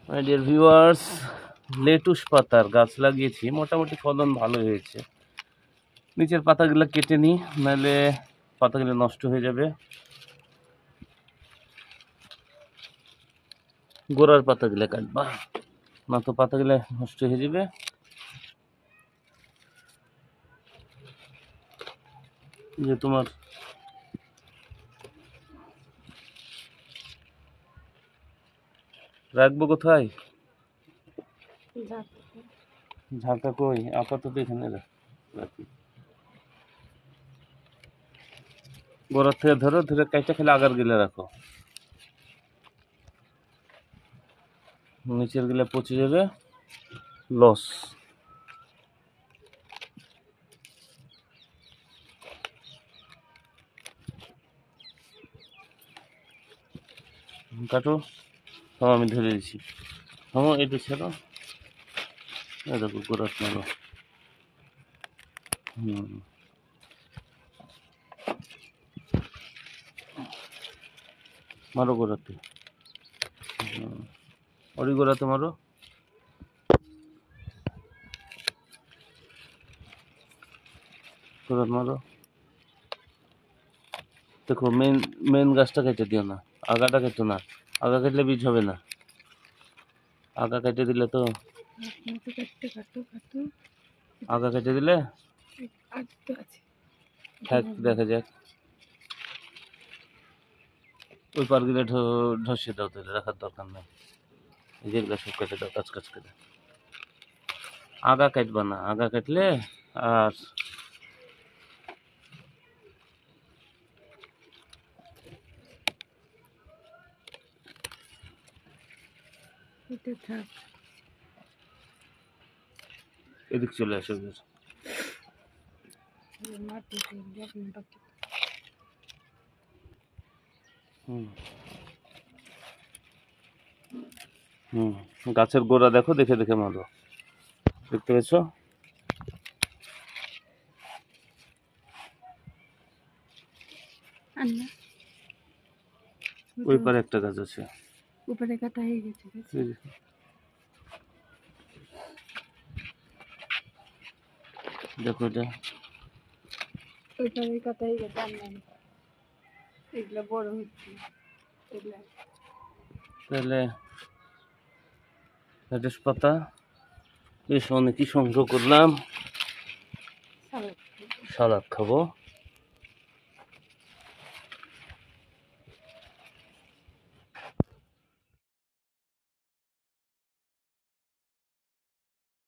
My dear viewers, lettuce পাতার গাছ লাগিয়েছি, মোটামুটি ফলন ভালো হয়েছে। নিচের পাতাগুলো কেটে নিই, নাহলে পাতাগুলো নষ্ট হয়ে যাবে। গোড়ার পাতাগুলো কাটবা, না তো পাতাগুলো নষ্ট হয়ে যাবে। যে তোমার রাখবো কোথায়? ঝাঁকা কই? আপাতত এখানে রাখি। গোড়ার থেকে ধরো, ধরে কাইটা খেলে আগার গিলে রাখো, নিচের গিলে পচে যাবে, লস। কাটো, আমি ধরে দিচ্ছি। এটা ছেড়ো, দেখো গোড়াত মারো। মারো গোড়াতে, ওই গোড়াতে মারো। গোড়াত মারো। দেখো মেন গাছটা কেটে দিও না, আগাটা কেটো না। আগা কাটলে বীজ হবে না। আগা কেটে দিলে তো, আগা কেটে দিলে দেখা যাক। ওই পারগুলো ঢসে দাও, তাহলে রাখার দরকার নেই। এই যেগুলো সব কেটে দাও, কাজ করে। আগা কাটবা না, আগা কাটলে আর এদিক চলে আসো। গাছের গোড়া দেখো, দেখে দেখে মারো। দেখতে পেয়েছো? ওই পারে একটা গাছ আছে, উপরে কাটা হয়ে গেছে। দেখো এটা ওই পারে কাটা হয়ে গেছে। এগুলো বড় হচ্ছে, তাহলে লেটুস পাতা বেশ অনেকই সংগ্রহ করলাম, সালাদ খাবো।